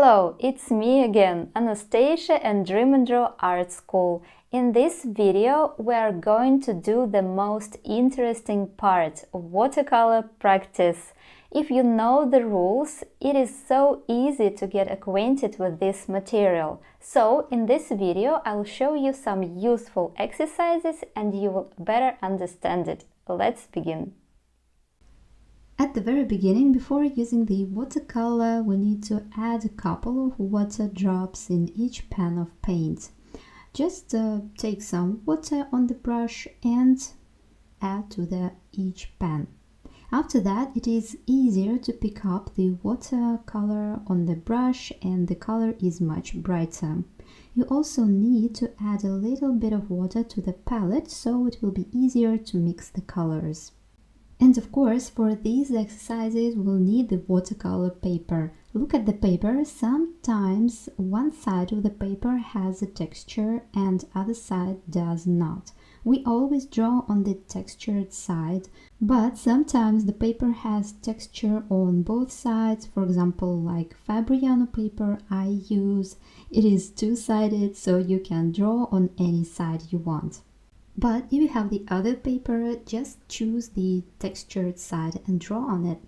Hello, it's me again, Anastasia and Dream and Draw Art School. In this video, we are going to do the most interesting part, watercolor practice. If you know the rules, it is so easy to get acquainted with this material. So, in this video, I'll show you some useful exercises and you will better understand it. Let's begin. At the very beginning, before using the watercolor, we need to add a couple of water drops in each pan of paint. Just take some water on the brush and add to each pan. After that, it is easier to pick up the watercolor on the brush and the color is much brighter. You also need to add a little bit of water to the palette so it will be easier to mix the colors. And of course, for these exercises, we'll need the watercolor paper. Look at the paper. Sometimes one side of the paper has a texture and other side does not. We always draw on the textured side, but sometimes the paper has texture on both sides. For example, like Fabriano paper I use. It is two-sided, so you can draw on any side you want. But if you have the other paper, just choose the textured side and draw on it.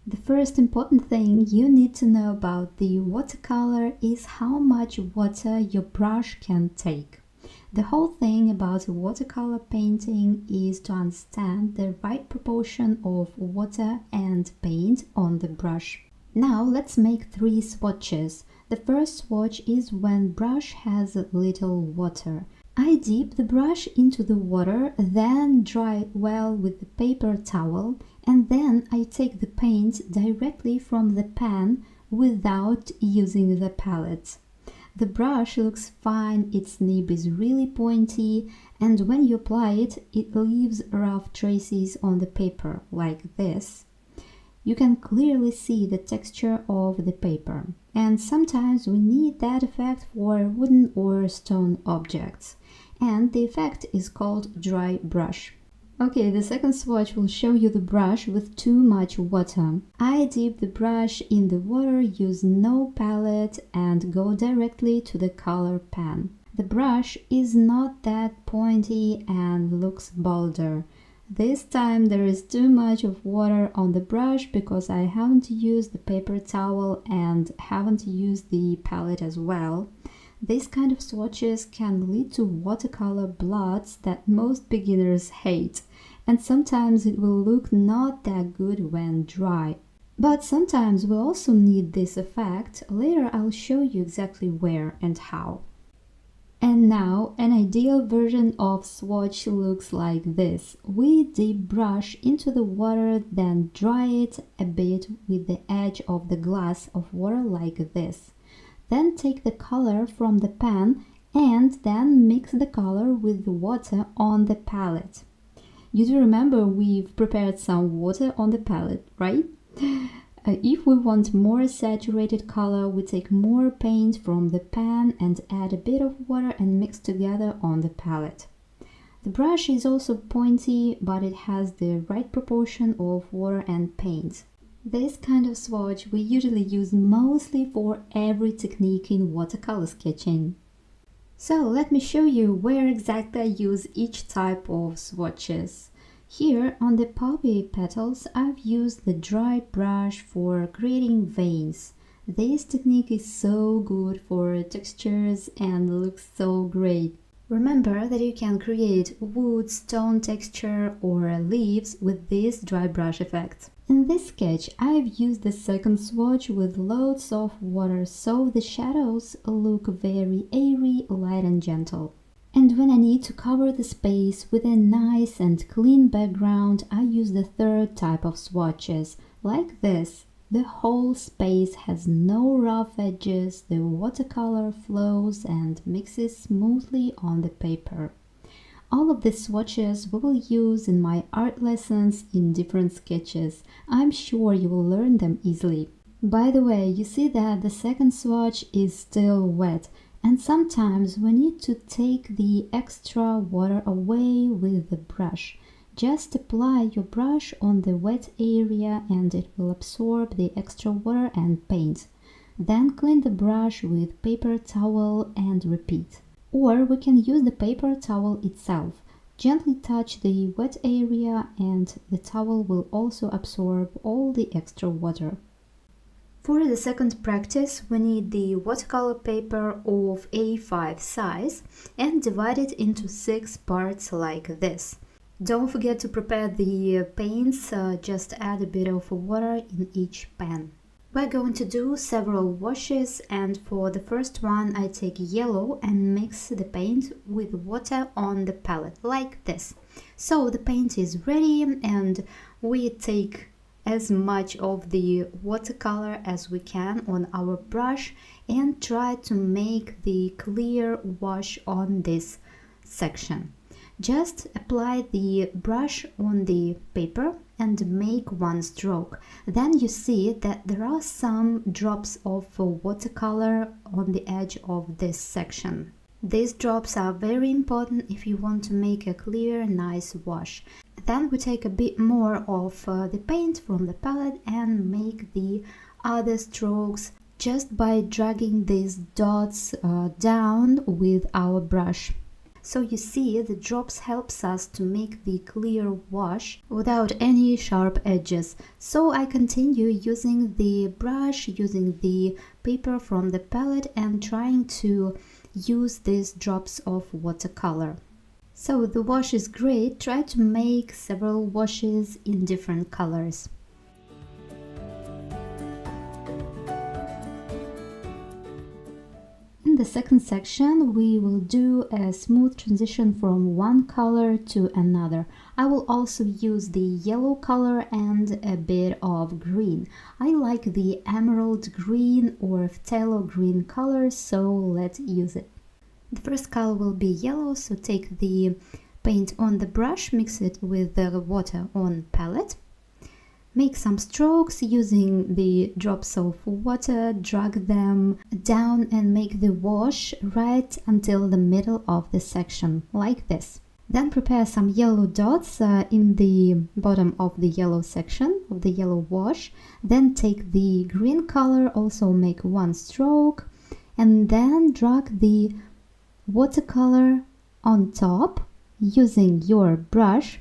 The first important thing you need to know about the watercolor is how much water your brush can take. The whole thing about watercolor painting is to understand the right proportion of water and paint on the brush. Now let's make 3 swatches. The first swatch is when brush has little water. I dip the brush into the water, then dry well with the paper towel, and then I take the paint directly from the pan without using the palette. The brush looks fine, its nib is really pointy, and when you apply it, it leaves rough traces on the paper, like this. You can clearly see the texture of the paper, and sometimes we need that effect for wooden or stone objects. And the effect is called dry brush. Okay, the second swatch will show you the brush with too much water. I dip the brush in the water, use no palette and go directly to the color pan. The brush is not that pointy and looks bolder. This time there is too much of water on the brush because I haven't used the paper towel and haven't used the palette as well. These kind of swatches can lead to watercolor blots that most beginners hate, and sometimes it will look not that good when dry. But sometimes we also need this effect. Later I'll show you exactly where and how. And now an ideal version of swatch looks like this. We dip brush into the water, then dry it a bit with the edge of the glass of water like this. Then take the color from the pan and then mix the color with the water on the palette. You do remember we've prepared some water on the palette, right? If we want more saturated color, we take more paint from the pan and add a bit of water and mix together on the palette. The brush is also pointy, but it has the right proportion of water and paint. This kind of swatch we usually use mostly for every technique in watercolor sketching. So let me show you where exactly I use each type of swatches. Here on the poppy petals I've used the dry brush for creating veins. This technique is so good for textures and looks so great. Remember that you can create wood, stone texture or leaves with this dry brush effect. In this sketch, I've used the second swatch with loads of water so the shadows look very airy, light and gentle. And when I need to cover the space with a nice and clean background, I use the third type of swatches, like this. The whole space has no rough edges, the watercolor flows and mixes smoothly on the paper. All of the swatches we will use in my art lessons in different sketches. I'm sure you will learn them easily. By the way, you see that the second swatch is still wet, and sometimes we need to take the extra water away with the brush. Just apply your brush on the wet area and it will absorb the extra water and paint. Then clean the brush with paper towel and repeat. Or we can use the paper towel itself. Gently touch the wet area and the towel will also absorb all the extra water. For the second practice, we need the watercolor paper of A5 size and divide it into 6 parts like this. Don't forget to prepare the paints, just add a bit of water in each pan. We're going to do several washes, and for the first one I take yellow and mix the paint with water on the palette, like this. So the paint is ready and we take as much of the watercolor as we can on our brush and try to make the clear wash on this section. Just apply the brush on the paper and make one stroke. Then you see that there are some drops of watercolor on the edge of this section. These drops are very important if you want to make a clear, nice wash. Then we take a bit more of the paint from the palette and make the other strokes just by dragging these dots down with our brush. So you see, the drops helps us to make the clear wash without any sharp edges. So I continue using the brush, using the paper from the palette and trying to use these drops of watercolor. So the wash is great. Try to make several washes in different colors. In the second section, we will do a smooth transition from one color to another. I will also use the yellow color and a bit of green. I like the emerald green or phthalo green color, so let's use it. The first color will be yellow, so take the paint on the brush, mix it with the water on palette. Make some strokes using the drops of water, drag them down and make the wash right until the middle of the section, like this. Then prepare some yellow dots in the bottom of the yellow section, of the yellow wash. Then take the green color, also make one stroke, and then drag the watercolor on top using your brush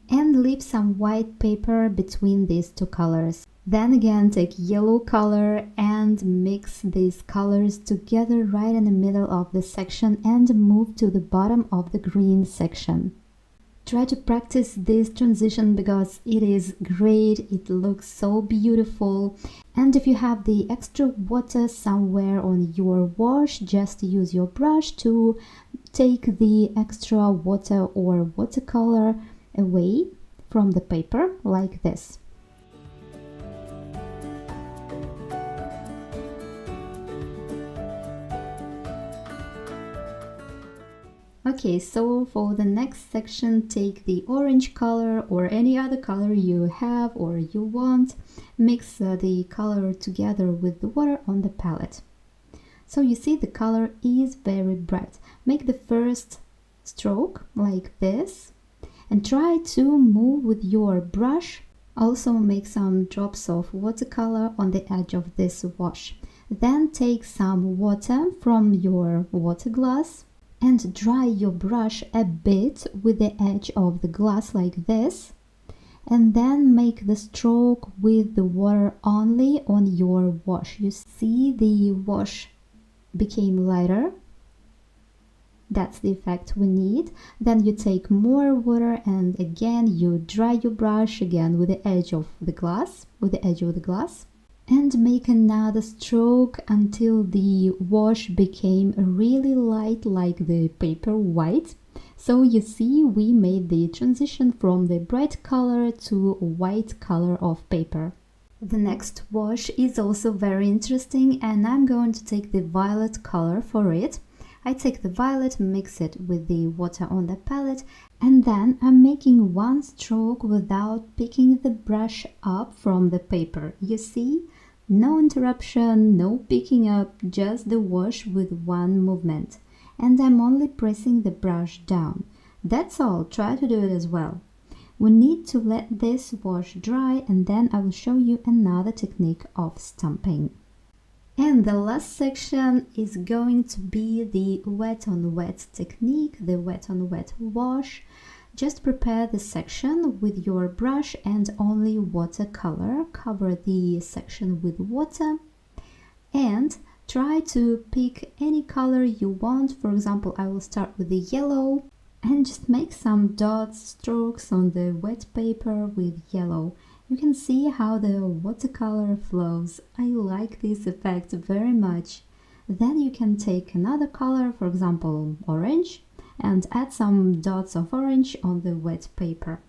and leave some white paper between these two colors. Then again take yellow color and mix these colors together right in the middle of the section and move to the bottom of the green section. Try to practice this transition because it is great, it looks so beautiful. And if you have the extra water somewhere on your wash, just use your brush to take the extra water or watercolor away from the paper, like this. Okay, so for the next section, take the orange color or any other color you have or you want. Mix the color together with the water on the palette. So you see the color is very bright. Make the first stroke like this and try to move with your brush. Also make some drops of watercolor on the edge of this wash. Then take some water from your water glass and dry your brush a bit with the edge of the glass like this. And then make the stroke with the water only on your wash. You see the wash became lighter. That's the effect we need. Then you take more water and again you dry your brush again with the edge of the glass, and make another stroke until the wash became really light like the paper white. So you see we made the transition from the bright color to white color of paper. The next wash is also very interesting and I'm going to take the violet color for it. I take the violet, mix it with the water on the palette, and then I'm making one stroke without picking the brush up from the paper. You see? No interruption, no picking up, just the wash with one movement. And I'm only pressing the brush down. That's all, try to do it as well. We need to let this wash dry and then I will show you another technique of stamping. And the last section is going to be the wet on wet technique, the wet on wet wash. Just prepare the section with your brush and only watercolor. Cover the section with water and try to pick any color you want. For example, I will start with the yellow and just make some dots, strokes on the wet paper with yellow. You can see how the watercolor flows. I like this effect very much. Then you can take another color, for example orange, and add some dots of orange on the wet paper.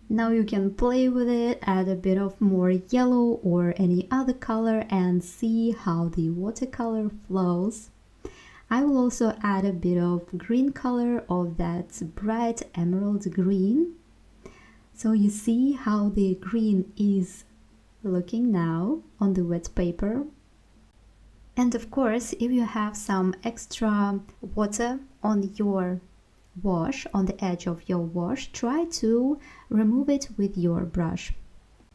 Now you can play with it, add a bit of more yellow or any other color and see how the watercolor flows. I will also add a bit of green color of that bright emerald green. So you see how the green is looking now on the wet paper. And of course, if you have some extra water on your wash, on the edge of your wash, try to remove it with your brush.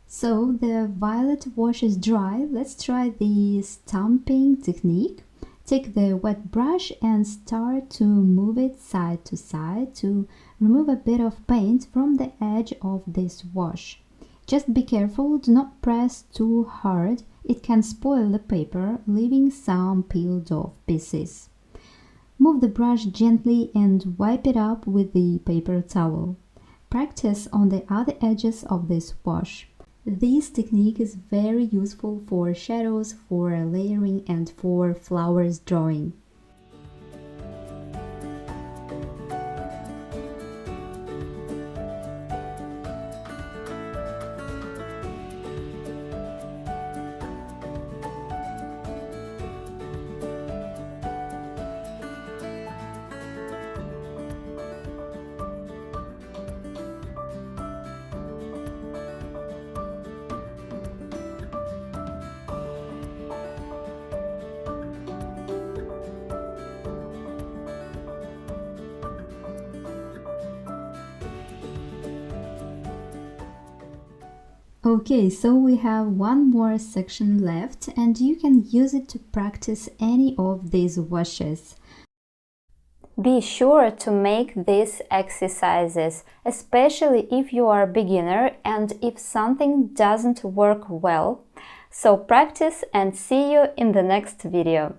So the violet wash is dry. Let's try the stamping technique. Take the wet brush and start to move it side to side to remove a bit of paint from the edge of this wash. Just be careful, do not press too hard, it can spoil the paper, leaving some peeled off pieces. Move the brush gently and wipe it up with the paper towel. Practice on the other edges of this wash. This technique is very useful for shadows, for layering and for flowers drawing. Okay, so we have one more section left and you can use it to practice any of these washes. Be sure to make these exercises, especially if you are a beginner and if something doesn't work well. So practice and see you in the next video.